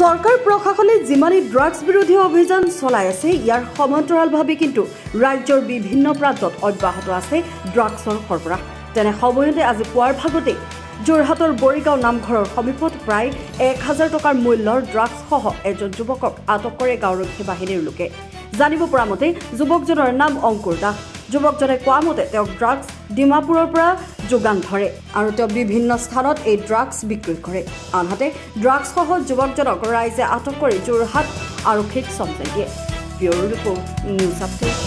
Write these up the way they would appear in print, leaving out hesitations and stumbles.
সৰকাৰ প্ৰশাসনে যিমানে ড্ৰাগস বিৰোধী অভিযান চলাই আছে ইয়াৰ সমান্তৰালভাৱে কিন্তু ৰাজ্যৰ বিভিন্ন প্ৰান্তত অব্যাহত আছে ড্ৰাগছৰ সৰবৰাহ। তেনে সময়তে আজি পুৱাৰ ভাগতে যোৰহাটৰ বৰিগাঁও নামঘৰৰ সমীপত প্ৰায় 1000 টকাৰ মূল্যৰ ড্ৰাগছসহ এজন যুৱকক আটক কৰে গাঁওৰক্ষী বাহিনীৰ লোকে। জানিব পৰা মতে যুৱকজনৰ নাম অংকুৰ দাস। যুৱকজনে কোৱা মতে তেওঁক ড্ৰাগছ ডিমাপুৰৰ পৰা যোগান ধৰে আৰু তেওঁ বিভিন্ন স্থানত এই ড্ৰাগছ বিক্ৰী কৰে। আনহাতে ড্ৰাগছসহ যুৱকজনক ৰাইজে আটক কৰি যোৰহাট আৰক্ষীক চম্ভালি দিয়ে। Bureau report, news update.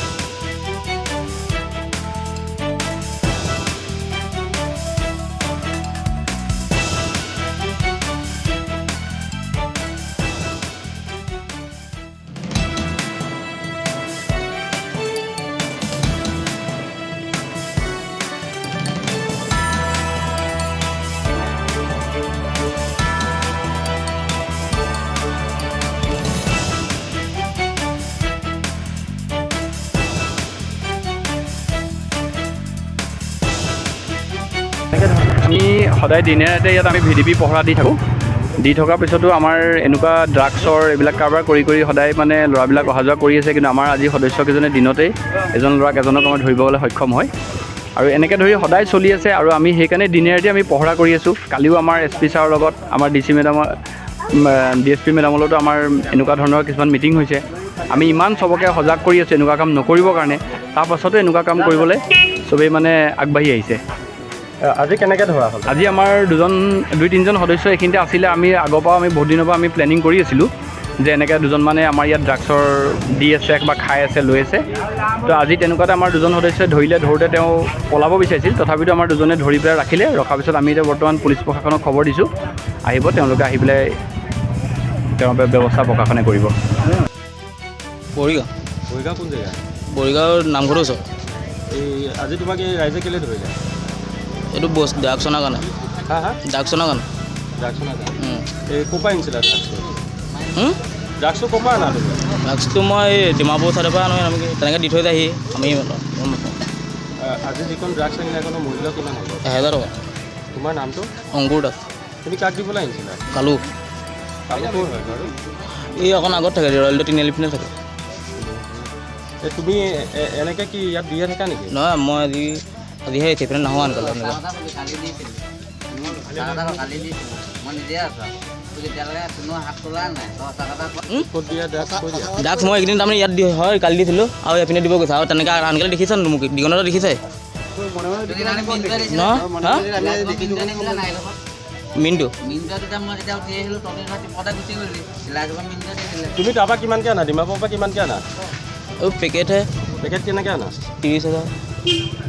আমি সদায় দিনে ৰাতে ইয়াত আমি VDP পহৰা দি থাকোঁ। দি থকাৰ পিছতো আমাৰ এনেকুৱা ড্ৰাগছৰ এইবিলাক কাৰবাৰ কৰি সদায় মানে ল'ৰাবিলাক অহা যোৱা কৰি আছে। কিন্তু আমাৰ আজি সদস্যকেইজনে দিনতেই এজন ল'ৰাক এজনক আমাৰ ধৰিবলৈ সক্ষম হয় আৰু এনেকৈ ধৰি সদায় চলি আছে। আৰু আমি সেইকাৰণে দিনে ৰাতি আমি পহৰা কৰি আছোঁ। কালিও আমাৰ SP ছাৰৰ লগত আমাৰ DC মেডামৰ DSP মেডামৰ লগতো আমাৰ এনেকুৱা ধৰণৰ কিছুমান মিটিং হৈছে। আমি ইমান চবকে সজাগ কৰি আছোঁ এনেকুৱা কাম নকৰিবৰ কাৰণে। তাৰপাছতো এনেকুৱা কাম কৰিবলৈ চবেই মানে আগবাঢ়ি আহিছে। আজি কেনেকৈ ধৰা হ'ল? আজি আমাৰ দুই তিনিজন সদস্য এইখিনিতে আছিলে। আমি আগৰ পৰা আমি বহুত দিনৰ পৰা আমি প্লেনিং কৰি আছিলোঁ যে এনেকৈ দুজন মানে আমাৰ ইয়াত ড্ৰাগছৰ দি আছে বা খাই আছে, লৈ আছে। তো আজি তেনেকুৱাতে আমাৰ দুজন সদস্যই ধৰোঁতে তেওঁ পলাব বিচাৰিছিল। তথাপিতো আমাৰ দুজনে ধৰি পেলাই ৰাখিলে। ৰখাৰ পিছত আমি এতিয়া বৰ্তমান পুলিচ প্ৰশাসনক খবৰ দিছোঁ, আহিব তেওঁলোকে আহি পেলাই তেওঁৰ ব্যৱস্থা প্ৰশাসনে কৰিব। বৰিগাঁও কোন জেগা? বৰিগাঁৱৰ নামঘৰৰ ওচৰত। এই আজি তোমাক এই ৰাইজে কেলৈ ধৰিলে? এইটো ড্ৰাগছনৰ কাৰণে। ড্ৰাগছনৰ কাৰণে। ড্ৰাগছনৰ কাৰণে? এই ক'ৰ পৰা আনিছিলা ড্ৰাগছটো? ড্ৰাগছটো ক'ৰ পৰা আনা তুমি? ড্ৰাগছটো মই এই ডিমাপুৰ ছাইডৰ পৰা আনো। আমি তেনেকৈ দি থৈ যায়হি। আমি আজি যিখন ড্ৰাগছ আনিলা সেইখনৰ মূল্য কিমান হ'ব? 1000 টকা। তোমাৰ নামটো? অংকুৰ দাস। তুমি কাক দিবলৈ আনিছিলা? কালু। কালু ক'ৰ হয় বাৰু? এই অকণ আগত থাকে, ৰয়েলটো তিনিআলি পিনে থাকে। তুমি এনেকৈ কি ইয়াত দিয়ে থাকা নেকি? নহয়, মই আজিহে সেইপিনে নাহোঁ আনকালে। ড্ৰাগছ মই এইকেইদিন তাৰমানে ইয়াত হয় কালি দিছিলোঁ আৰু এইপিনে দিব গৈছে। আৰু তেনেকৈ আনকালে দেখিছা মোক দিগনতে দেখিছাই মিনটো। তুমি তাৰপৰা কিমানকৈ আনা? ডিমাপুৰৰ পৰা কিমানকৈ আনা? পেকেটহে পেকেট কেনেকৈ আনা? 30,000।